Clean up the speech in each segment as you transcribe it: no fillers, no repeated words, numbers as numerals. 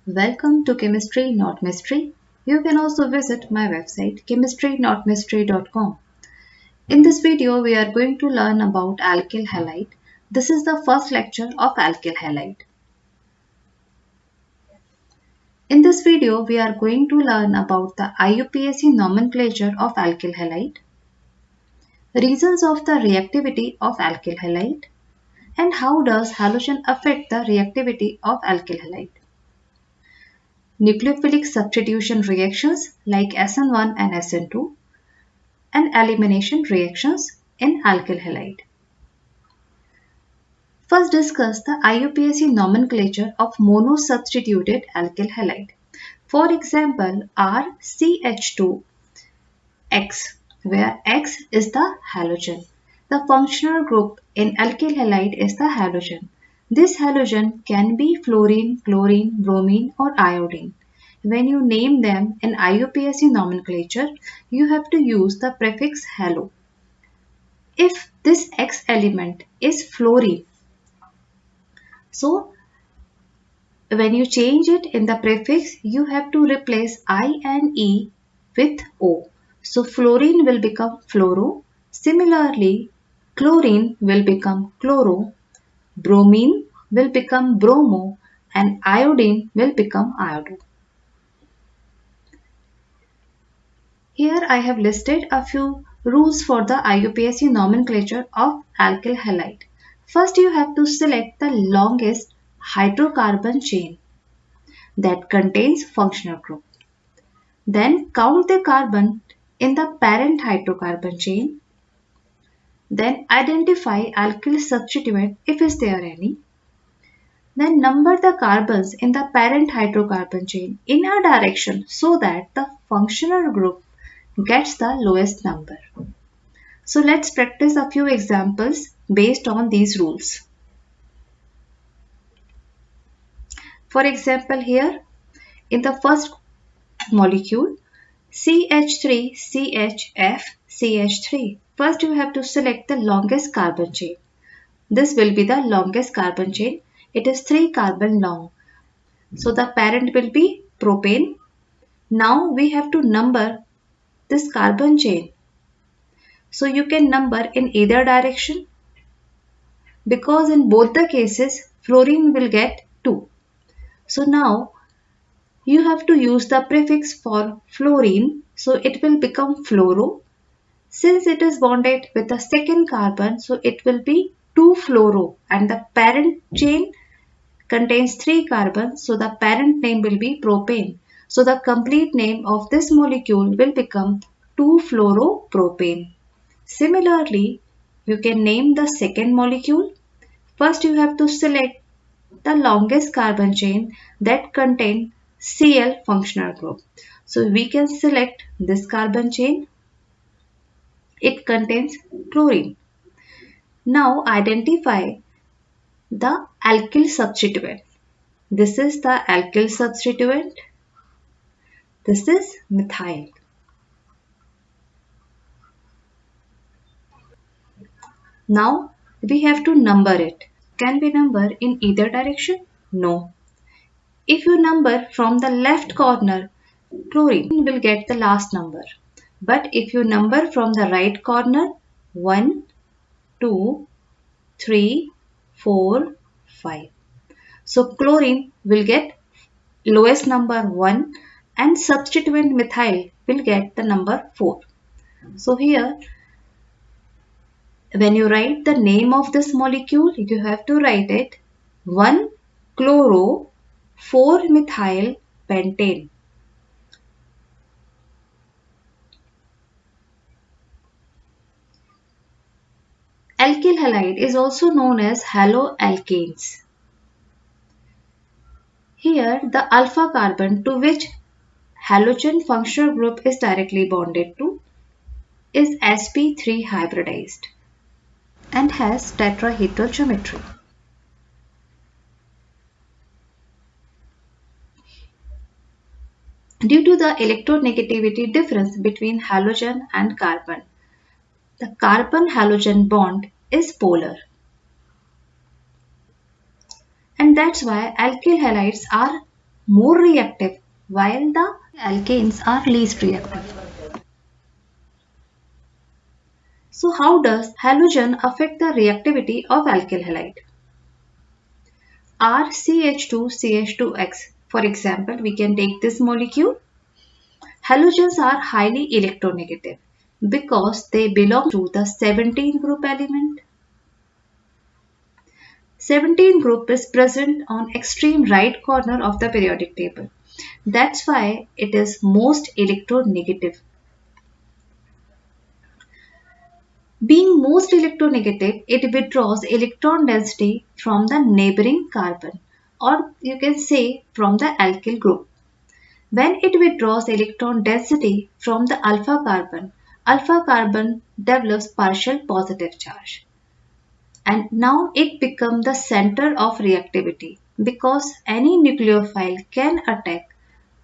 Welcome to Chemistry Not Mystery. You can also visit my website chemistrynotmystery.com. In this video, we are going to learn about alkyl halide. This is the first lecture of alkyl halide. In this video, we are going to learn about the IUPAC nomenclature of alkyl halide, reasons of the reactivity of alkyl halide, and how does halogen affect the reactivity of alkyl halide. Nucleophilic substitution reactions like SN1 and SN2, and elimination reactions in alkyl halide. First discuss the IUPAC nomenclature of monosubstituted alkyl halide. For example, RCH2X, where X is the halogen. The functional group in alkyl halide is the halogen. This halogen can be fluorine, chlorine, bromine or iodine. When you name them in IUPAC nomenclature, you have to use the prefix halo. If this X element is fluorine, so when you change it in the prefix, you have to replace I and E with O. So fluorine will become fluoro. Similarly, chlorine will become chloro, bromine will become bromo, and iodine will become iodo. Here I have listed a few rules for the IUPAC nomenclature of alkyl halide. First, you have to select the longest hydrocarbon chain that contains functional group. Then count the carbon in the parent hydrocarbon chain. Then identify alkyl substituent if is there any. Then number the carbons in the parent hydrocarbon chain in a direction so that the functional group gets the lowest number. So let's practice a few examples based on these rules. For example, here in the first molecule CH3CHF first you have to select the longest carbon chain. This will be the longest carbon chain. It is 3 carbon long. So the parent will be propane. Now we have to number this carbon chain. So you can number in either direction because in both the cases fluorine will get 2. So now you have to use the prefix for fluorine, so it will become fluoro. Since it is bonded with the second carbon, so it will be 2-fluoro and the parent chain contains 3 carbons, so the parent name will be propane. So the complete name of this molecule will become 2-fluoropropane. Similarly, you can name the second molecule. First you have to select the longest carbon chain that contains Cl functional group. So we can select this carbon chain. It contains chlorine. Now identify the alkyl substituent. This is the alkyl substituent. This is methyl. Now we have to number it. Can we number in either direction? No. If you number from the left corner, chlorine will get the last number. But if you number from the right corner, 1, 2, 3, 4, 5. So chlorine will get lowest number 1 and substituent methyl will get the number 4. So here when you write the name of this molecule, you have to write it 1-chloro-4-methyl pentane. Alkyl halide is also known as haloalkanes. Here the alpha carbon to which halogen functional group is directly bonded to is sp3 hybridized and has tetrahedral geometry. Due to the electronegativity difference between halogen and carbon, the carbon-halogen bond is polar. And that's why alkyl halides are more reactive while the alkanes are least reactive. So how does halogen affect the reactivity of alkyl halide? RCH2CH2X. For example, we can take this molecule. Halogens are highly electronegative because they belong to the 17 group element. 17 group is present on extreme right corner of the periodic table. That's why it is most electronegative. Being most electronegative, it withdraws electron density from the neighboring carbon, or you can say from the alkyl group. When it withdraws electron density from the alpha carbon develops partial positive charge. And now it becomes the center of reactivity because any nucleophile can attack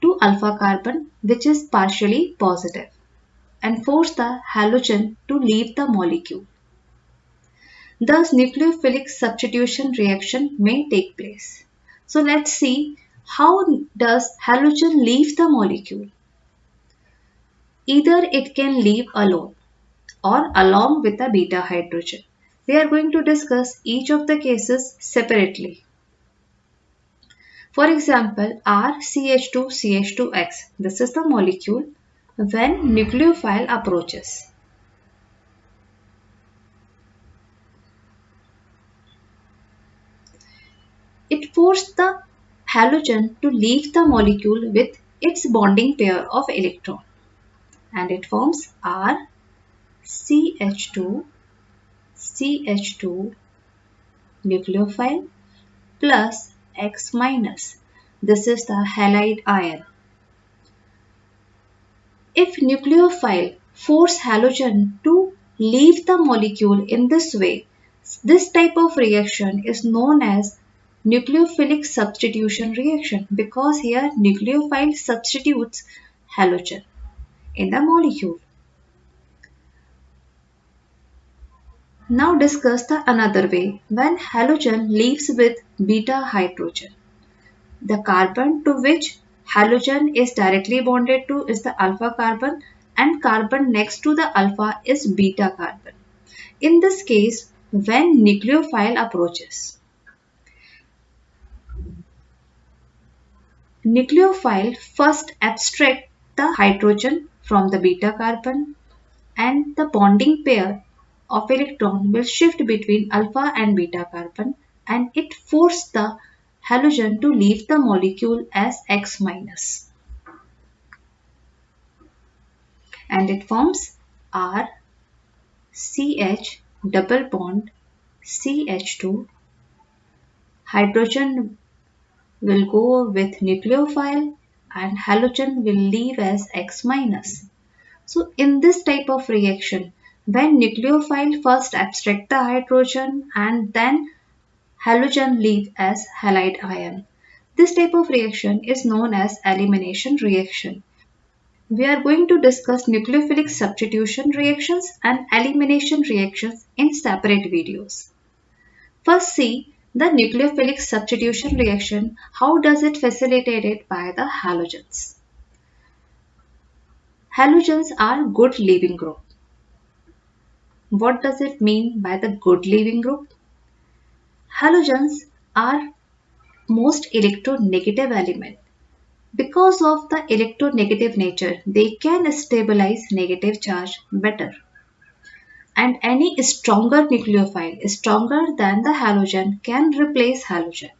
to alpha carbon which is partially positive and force the halogen to leave the molecule. Thus, nucleophilic substitution reaction may take place. So let's see how does halogen leave the molecule. Either it can leave alone or along with a beta hydrogen. We are going to discuss each of the cases separately. For example, RCH2CH2X. This is the molecule when nucleophile approaches. It forced the halogen to leave the molecule with its bonding pair of electron and it forms RCH2CH2 nucleophile plus X minus. This is the halide ion. If nucleophile force halogen to leave the molecule in this way, this type of reaction is known as nucleophilic substitution reaction because here nucleophile substitutes halogen in the molecule. Now discuss the another way when halogen leaves with beta hydrogen. The carbon to which halogen is directly bonded to is the alpha carbon and carbon next to the alpha is beta carbon. In this case, when nucleophile approaches, nucleophile first abstract the hydrogen from the beta carbon and the bonding pair of electron will shift between alpha and beta carbon and it forces the halogen to leave the molecule as X minus. And it forms RCH double bond CH2. Hydrogen will go with nucleophile and halogen will leave as X minus. So in this type of reaction, when nucleophile first abstract the hydrogen and then halogen leave as halide ion. This type of reaction is known as elimination reaction. We are going to discuss nucleophilic substitution reactions and elimination reactions in separate videos. First see the nucleophilic substitution reaction. How does it facilitated by the halogens? Halogens are good leaving group. What does it mean by the good leaving group? Halogens are most electronegative element. Because of the electronegative nature, they can stabilize negative charge better. And any stronger nucleophile, stronger than the halogen, can replace halogen.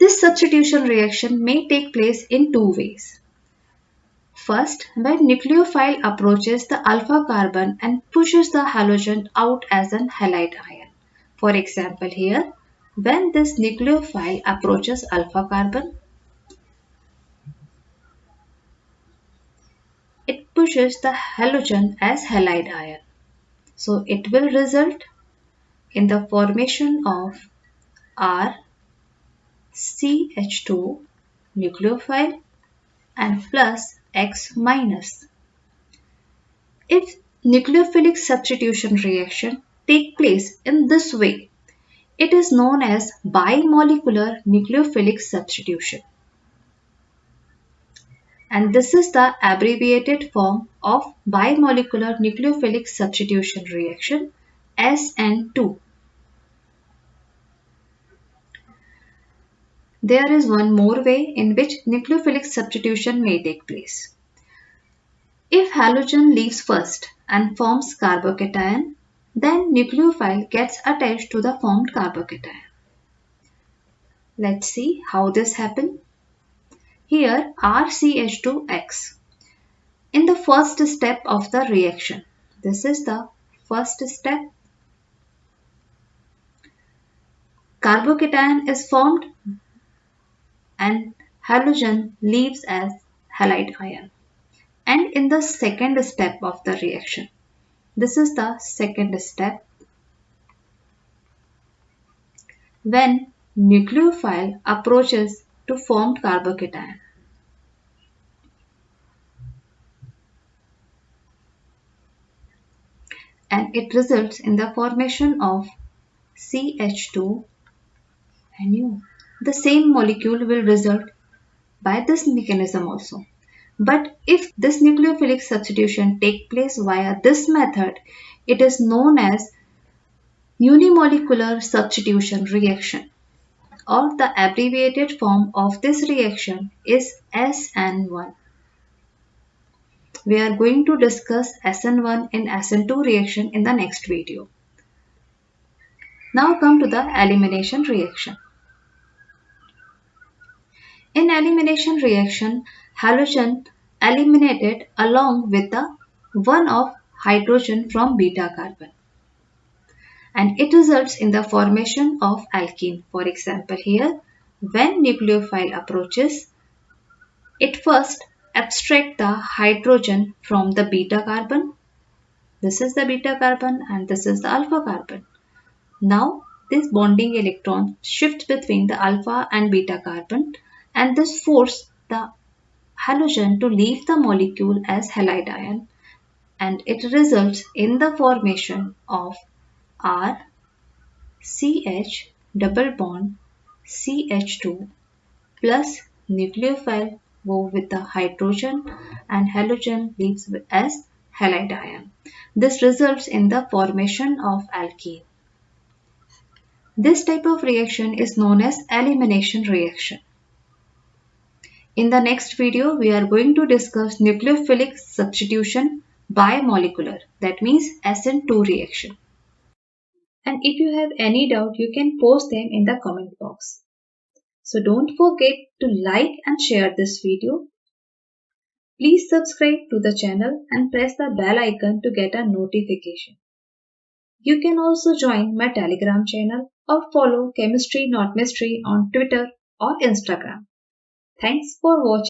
This substitution reaction may take place in two ways. First, when nucleophile approaches the alpha carbon and pushes the halogen out as an halide ion. For example here, when this nucleophile approaches alpha carbon, it pushes the halogen as halide ion. So it will result in the formation of RCH2 nucleophile and plus X minus. If nucleophilic substitution reaction take place in this way, It is known as bimolecular nucleophilic substitution. And this is the abbreviated form of bimolecular nucleophilic substitution reaction, SN2. There is one more way in which nucleophilic substitution may take place. If halogen leaves first and forms carbocation, then nucleophile gets attached to the formed carbocation. Let's see how this happens. Here RCH2X. In the first step of the reaction, this is the first step. Carbocation is formed and halogen leaves as halide ion. And in the second step of the reaction, this is the second step, when nucleophile approaches to formed carbocation. And it results in the formation of CH2 and U. The same molecule will result by this mechanism also. But if this nucleophilic substitution takes place via this method, it is known as unimolecular substitution reaction, or the abbreviated form of this reaction is SN1. We are going to discuss SN1 and SN2 reaction in the next video. Now come to the elimination reaction. In elimination reaction, halogen eliminated along with the one of hydrogen from beta carbon. And it results in the formation of alkene. For example, here, when nucleophile approaches, it first abstracts the hydrogen from the beta carbon. This is the beta carbon and this is the alpha carbon. Now, this bonding electron shifts between the alpha and beta carbon, and this forces the halogen to leave the molecule as halide ion, and it results in the formation of R CH double bond CH2 plus nucleophile go with the hydrogen and halogen leaves as halide ion. This results in the formation of alkene. This type of reaction is known as elimination reaction. In the next video, we are going to discuss nucleophilic substitution bimolecular, that means SN2 reaction. And if you have any doubt, you can post them in the comment box. So don't forget to like and share this video. Please subscribe to the channel and press the bell icon to get a notification. You can also join my Telegram channel or follow Chemistry Not Mystery on Twitter or Instagram. Thanks for watching.